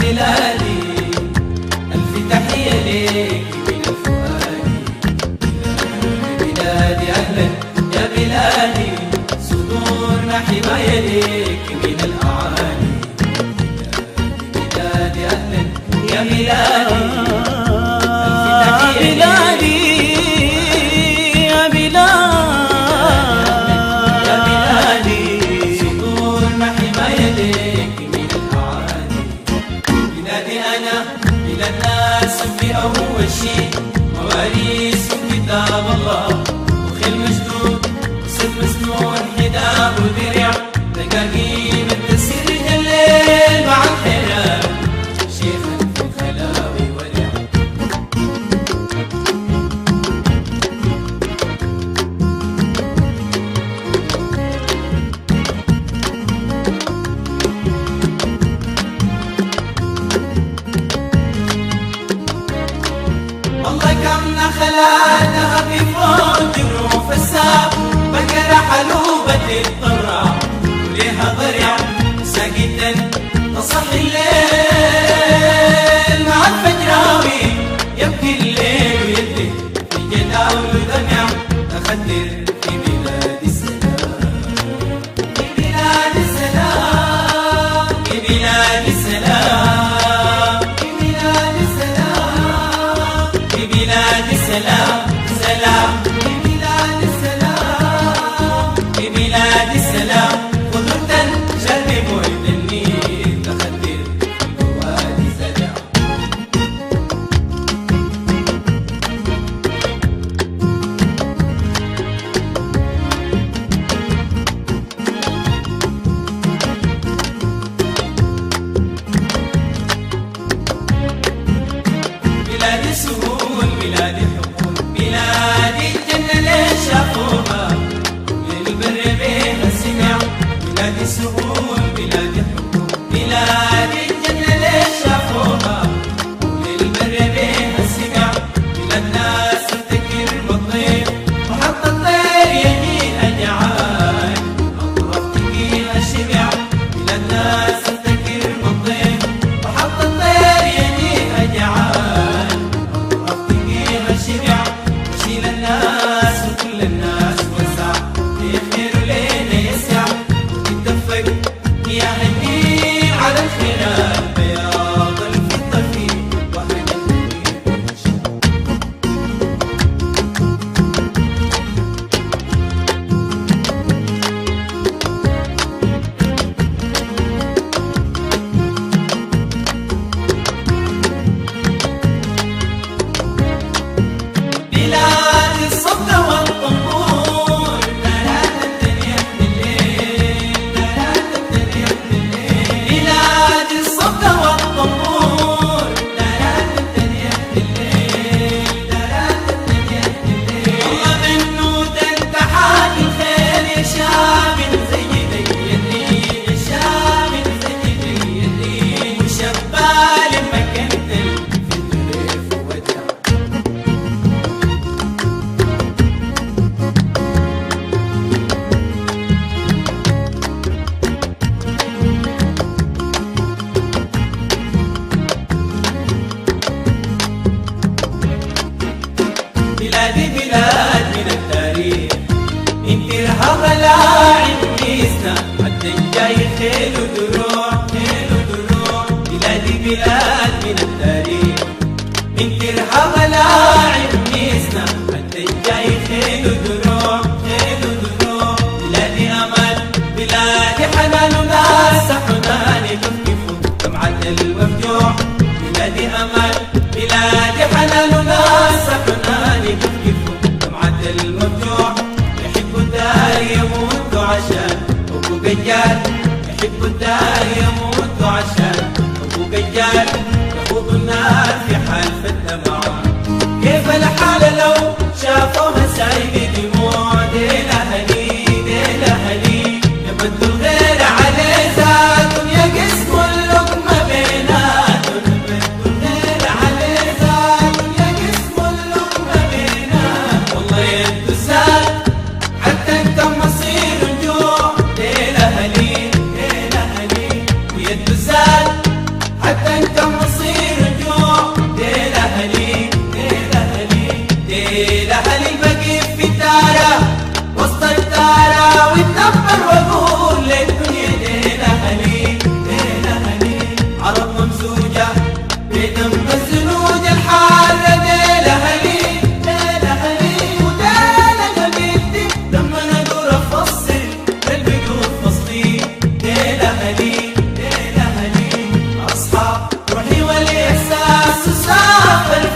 بلادي ألف تحية ليك من الفؤاد. بلادي أهلا يا بلادي، صدورنا حماية ليك من الأعادي. بلادي أهلا يا بلادي، ألف تحية بلادي يا بلادي، صدورنا حماية ليك من الأعادي. بلادي أنا إلى الناس في أول شيء، مواريث كتاب الله وخل مشدود وسيف مسنون حداب ودرع، دقاقيم التسير الليل مع الحرام، شيخا في الخلاوي ورع. والله كم نخلاتها في فوق جروف الساب، بقرة حلوبة للضرع وليها ضرع ساقية تصحي الليل مع الفجراوي، يبكي الليل ويده في جداول دمع، أخدر في بلاد السلام، في بلاد السلام، في بلاد السلام، في بلاد السلام، في بلاد السلام، سلام في بلاد السلام، في بلاد السلام، خضرة شرب مولد النيل، تخدر في الوادي سلام. بلاد السهول، بلاد الحقول، بلاد الجنة ليش شافوها للبر بيها سمع. بلاد السهول، بلاد الحقول، بلاد الجنة ليش شافوها للبر بيها سمع. بلاد ناس تفتكر بالضيف وحط الطير يجيها جعان، أطرف تجيها شبع. بلاد ناس تفتكر بالضيف وحط الطير يجيها جعان، شبع وشيل الناس وكل الناس وسع، يخير لينا يسع وتتدفق يا هنين على الخلال، بياض الفضة فيه وهنا بلاد الصبر والطنبور، ثلاثة تريح بالليل، ثلاثة تريح بالليل. بلاد الصبر والطنبور، ثلاثة تريح بالليل، ثلاثة تريح بالليل. والله بنود انت حاج الخير يا شاب زي الدين، يا شاب زي الدين، وشبال مكنتل في الضيف ودع. بلادي بلاد من التاريخ، انت لها ضلاعب ميزنا، حتى جاي خيل ودروع، خيل ودروع. بلادي بلاد من التاريخ، انت لها ضلاعب ميزنا، حتى جاي خيل ودروع، خيل ودروع. بلادي امل، بلادي حنان وناس حنان يكفكفوا دمعة المفجوع. بلادي امل، بلادي حنان وناس حنان يكفكفوا دمعة المفجوع. يحبوا الدار يموتوا عشان ابو قجال، يحبوا الدار يموتوا عشان ابو قجال، يخوضوا النار في حال الدمع. كيف الحال لو شافوها سايل دموع، ديل اهلي ديل اهلي يبدوا الغير عليه زاد، يا قسم اللقمة بيناتهم، يبدوا الغير عليه زاد، يا قسم اللقمة بيناتهم. والله يدوا زاد حتى انت مصير الجوع، ديل اهلي ديل اهلي ويدوا زاد حتى انت صاف